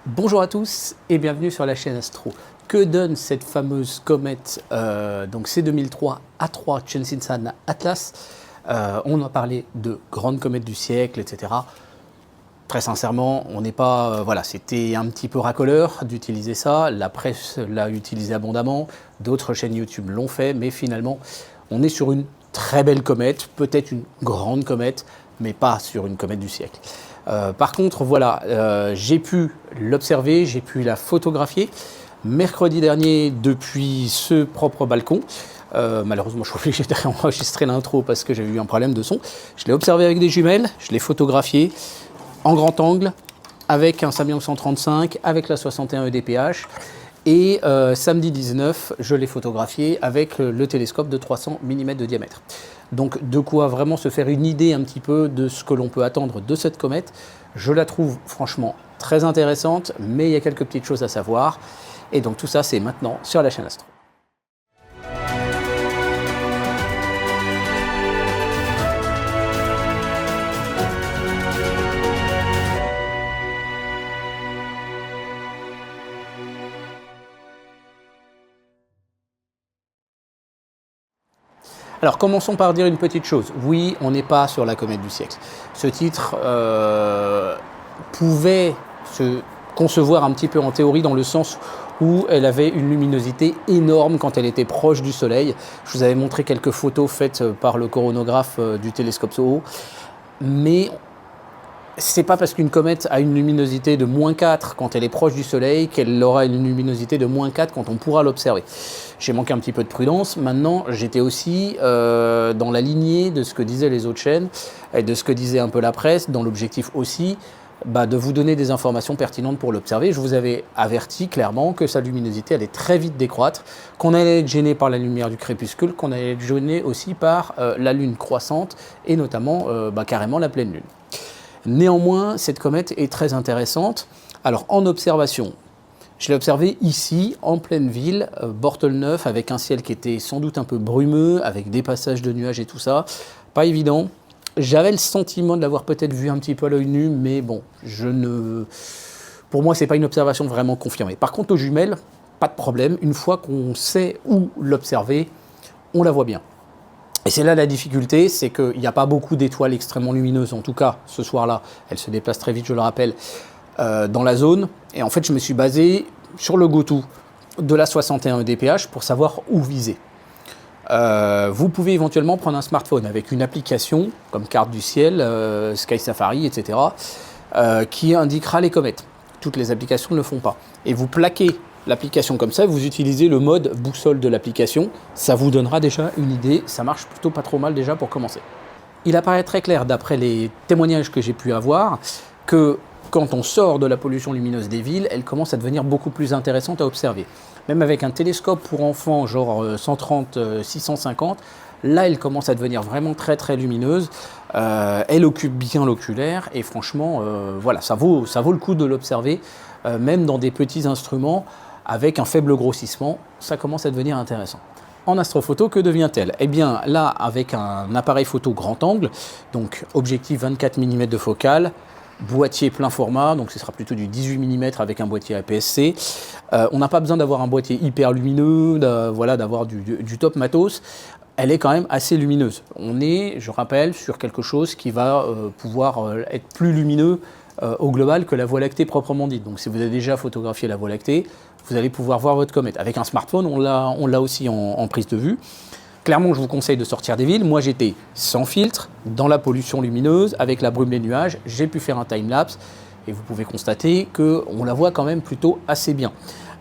Bonjour à tous et bienvenue sur la chaîne Astro. Que donne cette fameuse comète donc C2003 A3 Chenshinsan Atlas? On a parlé de grande comète du siècle, etc. Très sincèrement, on n'est pas... voilà, c'était un petit peu racoleur d'utiliser ça. La presse l'a utilisé abondamment. D'autres chaînes YouTube l'ont fait. Mais finalement, on est sur une très belle comète. Peut-être une grande comète, mais pas sur une comète du siècle. Par contre, voilà, j'ai pu l'observer, j'ai pu la photographier mercredi dernier depuis ce propre balcon. Malheureusement, je suis obligé de réenregistrer l'intro parce que j'ai eu un problème de son. Je l'ai observé avec des jumelles, je l'ai photographié en grand angle, avec un Samyang 135, avec la 61 EDPH. Et samedi 19, je l'ai photographié avec le télescope de 300 mm de diamètre. Donc de quoi vraiment se faire une idée un petit peu de ce que l'on peut attendre de cette comète. Je la trouve franchement très intéressante, mais il y a quelques petites choses à savoir. Et donc tout ça, c'est maintenant sur la chaîne Astro. Alors commençons par dire une petite chose. Oui, on n'est pas sur la comète du siècle. Ce titre pouvait se concevoir un petit peu en théorie dans le sens où elle avait une luminosité énorme quand elle était proche du Soleil. Je vous avais montré quelques photos faites par le coronographe du télescope SOHO. Mais c'est pas parce qu'une comète a une luminosité de -4 quand elle est proche du Soleil qu'elle aura une luminosité de -4 quand on pourra l'observer. J'ai manqué un petit peu de prudence. Maintenant, j'étais aussi dans la lignée de ce que disaient les autres chaînes et de ce que disait un peu la presse, dans l'objectif aussi de vous donner des informations pertinentes pour l'observer. Je vous avais averti clairement que sa luminosité allait très vite décroître, qu'on allait être gêné par la lumière du crépuscule, qu'on allait être gêné aussi par la lune croissante et notamment carrément la pleine lune. Néanmoins, cette comète est très intéressante. Alors en observation, je l'ai observée ici, en pleine ville, Bortel-Neuf, avec un ciel qui était sans doute un peu brumeux, avec des passages de nuages et tout ça. Pas évident. J'avais le sentiment de l'avoir peut-être vu un petit peu à l'œil nu, mais bon, pour moi, ce n'est pas une observation vraiment confirmée. Par contre, aux jumelles, pas de problème. Une fois qu'on sait où l'observer, on la voit bien. Et c'est là la difficulté, c'est qu'il n'y a pas beaucoup d'étoiles extrêmement lumineuses, en tout cas ce soir-là, elles se déplacent très vite, je le rappelle, dans la zone. Et en fait, je me suis basé sur le go-to de la 61 EDPH pour savoir où viser. Vous pouvez éventuellement prendre un smartphone avec une application comme Carte du Ciel, Sky Safari, etc., qui indiquera les comètes. Toutes les applications ne le font pas. Et vous plaquez l'application comme ça, vous utilisez le mode boussole de l'application, ça vous donnera déjà une idée, ça marche plutôt pas trop mal déjà pour commencer. Il apparaît très clair d'après les témoignages que j'ai pu avoir que quand on sort de la pollution lumineuse des villes, elle commence à devenir beaucoup plus intéressante à observer. Même avec un télescope pour enfants genre 130-650, là elle commence à devenir vraiment très très lumineuse, elle occupe bien l'oculaire et franchement voilà, ça vaut le coup de l'observer, même dans des petits instruments. Avec un faible grossissement, ça commence à devenir intéressant. En astrophoto, que devient-elle? Eh bien là, avec un appareil photo grand angle, donc objectif 24 mm de focale, boîtier plein format, donc ce sera plutôt du 18 mm avec un boîtier APS-C. On n'a pas besoin d'avoir un boîtier hyper lumineux, d'avoir du top matos. Elle est quand même assez lumineuse. On est, je rappelle, sur quelque chose qui va pouvoir être plus lumineux au global que la Voie lactée proprement dite. Donc si vous avez déjà photographié la Voie lactée, vous allez pouvoir voir votre comète. Avec un smartphone, on l'a aussi en prise de vue. Clairement, je vous conseille de sortir des villes. Moi, j'étais sans filtre, dans la pollution lumineuse, avec la brume des nuages. J'ai pu faire un time-lapse et vous pouvez constater qu'on la voit quand même plutôt assez bien.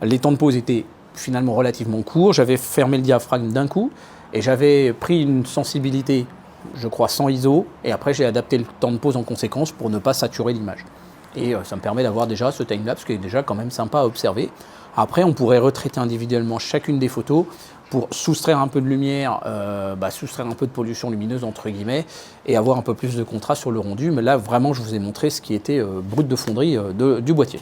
Les temps de pause étaient finalement relativement courts. J'avais fermé le diaphragme d'un coup et j'avais pris une sensibilité, je crois, sans ISO. Et après, j'ai adapté le temps de pause en conséquence pour ne pas saturer l'image. Et ça me permet d'avoir déjà ce time-lapse qui est déjà quand même sympa à observer. Après, on pourrait retraiter individuellement chacune des photos pour soustraire un peu de lumière, soustraire un peu de pollution lumineuse entre guillemets et avoir un peu plus de contraste sur le rendu. Mais là, vraiment, je vous ai montré ce qui était brut de fonderie du boîtier.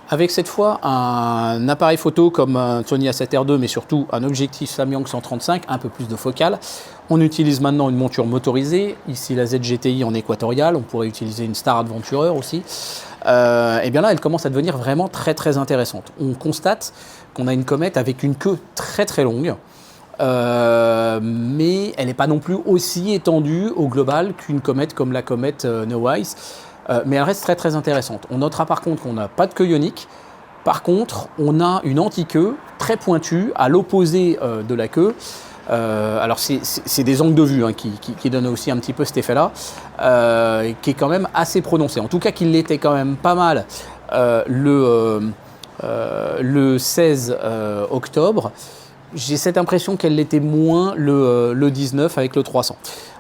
Avec cette fois un appareil photo comme un Sony A7R II, mais surtout un objectif Samyang 135, un peu plus de focale. On utilise maintenant une monture motorisée, ici la ZGTI en équatorial, on pourrait utiliser une Star Adventurer aussi. Et bien là, elle commence à devenir vraiment très très intéressante. On constate qu'on a une comète avec une queue très très longue, mais elle n'est pas non plus aussi étendue au global qu'une comète comme la comète Neowise. Mais elle reste très très intéressante. On notera par contre qu'on n'a pas de queue ionique. Par contre, on a une anti-queue très pointue à l'opposé de la queue. Alors c'est des angles de vue hein, qui donnent aussi un petit peu cet effet-là, qui est quand même assez prononcé. En tout cas, qu'il l'était quand même pas mal le 16 octobre. J'ai cette impression qu'elle l'était moins le 19 avec le 300.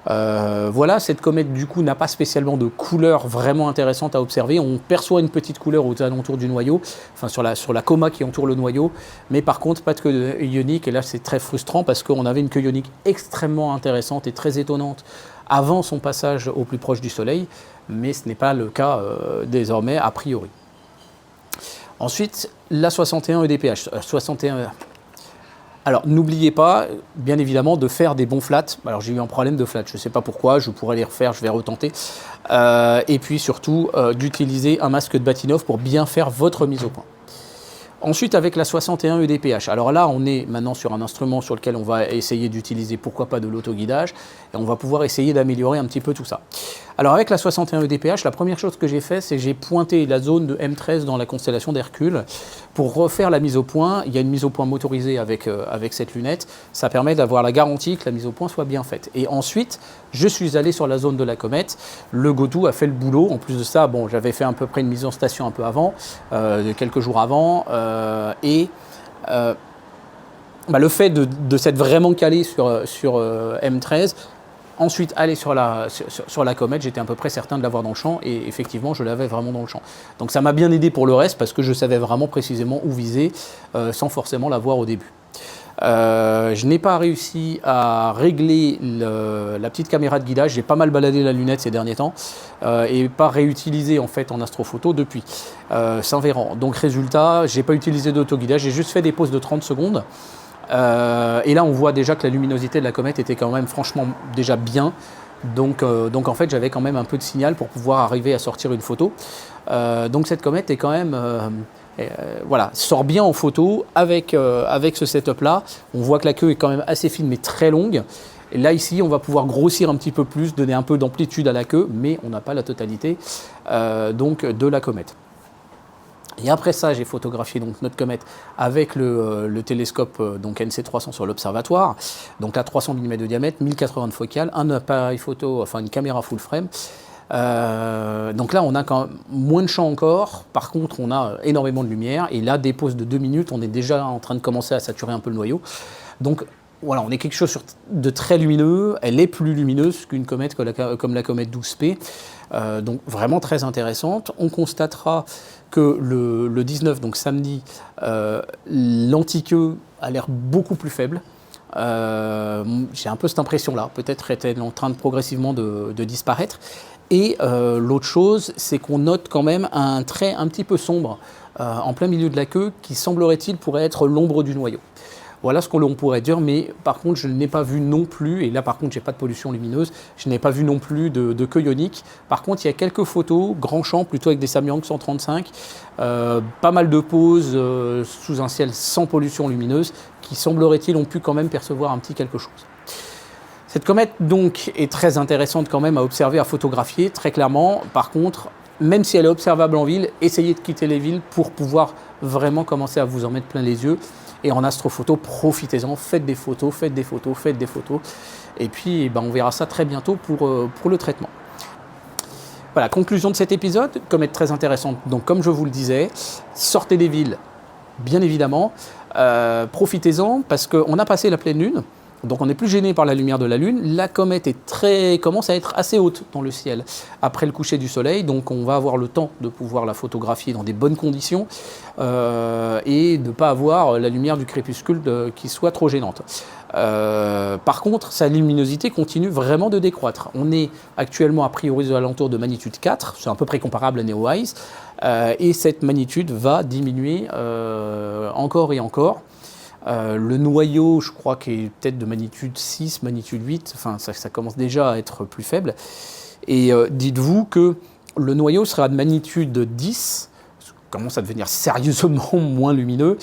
Voilà, cette comète du coup n'a pas spécialement de couleur vraiment intéressante à observer. On perçoit une petite couleur aux alentours du noyau, enfin sur la coma qui entoure le noyau, mais par contre pas de queue ionique. Et là c'est très frustrant parce qu'on avait une queue ionique extrêmement intéressante et très étonnante avant son passage au plus proche du Soleil, mais ce n'est pas le cas désormais a priori. Ensuite, la 61 EDPH. 61. Alors, n'oubliez pas, bien évidemment, de faire des bons flats. Alors, j'ai eu un problème de flat, je ne sais pas pourquoi, je pourrais les refaire, je vais retenter. Et puis, surtout, d'utiliser un masque de Bahtinov pour bien faire votre mise au point. Ensuite, avec la 61 EDPH. Alors là, on est maintenant sur un instrument sur lequel on va essayer d'utiliser, pourquoi pas, de l'autoguidage. Et on va pouvoir essayer d'améliorer un petit peu tout ça. Alors, avec la 61 EDPH, la première chose que j'ai fait, c'est que j'ai pointé la zone de M13 dans la constellation d'Hercule pour refaire la mise au point. Il y a une mise au point motorisée avec cette lunette. Ça permet d'avoir la garantie que la mise au point soit bien faite. Et ensuite, je suis allé sur la zone de la comète. Le GoTo a fait le boulot. En plus de ça, bon, j'avais fait à peu près une mise en station un peu avant, quelques jours avant. Le fait de s'être vraiment calé sur M13, ensuite aller sur la comète, j'étais à peu près certain de l'avoir dans le champ et effectivement je l'avais vraiment dans le champ. Donc ça m'a bien aidé pour le reste parce que je savais vraiment précisément où viser sans forcément l'avoir au début. Je n'ai pas réussi à régler la petite caméra de guidage, j'ai pas mal baladé la lunette ces derniers temps et pas réutilisé en fait en astrophoto depuis Saint-Véran. Donc résultat, j'ai pas utilisé d'autoguidage, j'ai juste fait des pauses de 30 secondes et là on voit déjà que la luminosité de la comète était quand même franchement déjà bien. Donc en fait j'avais quand même un peu de signal pour pouvoir arriver à sortir une photo. Donc cette comète est quand même voilà, sort bien en photo avec ce setup là. On voit que la queue est quand même assez fine mais très longue. Et là ici on va pouvoir grossir un petit peu plus, donner un peu d'amplitude à la queue, mais on n'a pas la totalité donc de la comète. Et après ça, j'ai photographié donc notre comète avec le télescope donc NC300 sur l'observatoire, donc à 300 mm de diamètre, 1080 de focale, un appareil photo, enfin une caméra full frame. Donc là, on a quand même moins de champ encore. Par contre, on a énormément de lumière. Et là, des pauses de 2 minutes, on est déjà en train de commencer à saturer un peu le noyau. Donc voilà, on est quelque chose de très lumineux. Elle est plus lumineuse qu'une comète comme la comète 12P. Donc vraiment très intéressante. On constatera que le 19, donc samedi, l'antiqueux a l'air beaucoup plus faible. J'ai un peu cette impression-là. Peut-être est-elle en train de progressivement de disparaître. Et l'autre chose, c'est qu'on note quand même un trait un petit peu sombre en plein milieu de la queue qui semblerait-il pourrait être l'ombre du noyau. Voilà ce que l'on pourrait dire, mais par contre je n'ai pas vu non plus, et là par contre j'ai pas de pollution lumineuse, je n'ai pas vu non plus de queue ionique. Par contre il y a quelques photos, grand champ plutôt avec des Samyang 135, pas mal de poses sous un ciel sans pollution lumineuse, qui semblerait-il ont pu quand même percevoir un petit quelque chose. Cette comète donc est très intéressante quand même à observer, à photographier très clairement. Par contre, même si elle est observable en ville, essayez de quitter les villes pour pouvoir vraiment commencer à vous en mettre plein les yeux. Et en astrophoto, profitez-en, faites des photos. Et puis on verra ça très bientôt pour le traitement. Voilà, conclusion de cet épisode, comète très intéressante. Donc comme je vous le disais, sortez des villes, bien évidemment. Profitez-en parce qu'on a passé la pleine lune. Donc on n'est plus gêné par la lumière de la Lune. La comète commence à être assez haute dans le ciel après le coucher du Soleil, donc on va avoir le temps de pouvoir la photographier dans des bonnes conditions et de ne pas avoir la lumière du crépuscule qui soit trop gênante. Par contre, sa luminosité continue vraiment de décroître. On est actuellement a priori aux alentours de magnitude 4, c'est à peu près comparable à Neowise, et cette magnitude va diminuer encore et encore. Le noyau, je crois, qui est peut-être de magnitude 6, magnitude 8, enfin ça commence déjà à être plus faible. Et dites-vous que le noyau sera de magnitude 10, commence à devenir sérieusement moins lumineux,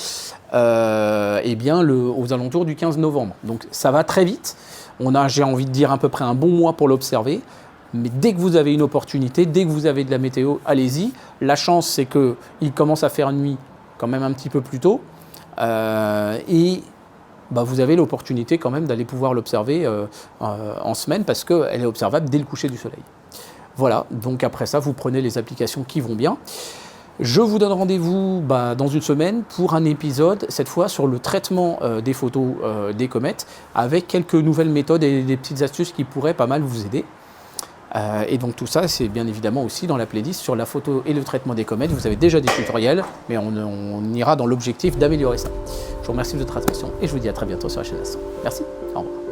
et bien aux alentours du 15 novembre. Donc ça va très vite. On a, j'ai envie de dire, à peu près un bon mois pour l'observer. Mais dès que vous avez une opportunité, dès que vous avez de la météo, allez-y. La chance, c'est qu'il commence à faire nuit quand même un petit peu plus tôt. Et vous avez l'opportunité quand même d'aller pouvoir l'observer en semaine parce qu'elle est observable dès le coucher du soleil. Voilà, donc après ça, vous prenez les applications qui vont bien. Je vous donne rendez-vous dans une semaine pour un épisode, cette fois sur le traitement des photos des comètes, avec quelques nouvelles méthodes et des petites astuces qui pourraient pas mal vous aider. Et donc tout ça, c'est bien évidemment aussi dans la playlist sur la photo et le traitement des comètes. Vous avez déjà des tutoriels, mais on ira dans l'objectif d'améliorer ça. Je vous remercie de votre attention et je vous dis à très bientôt sur la chaîne Astro. Merci, au revoir.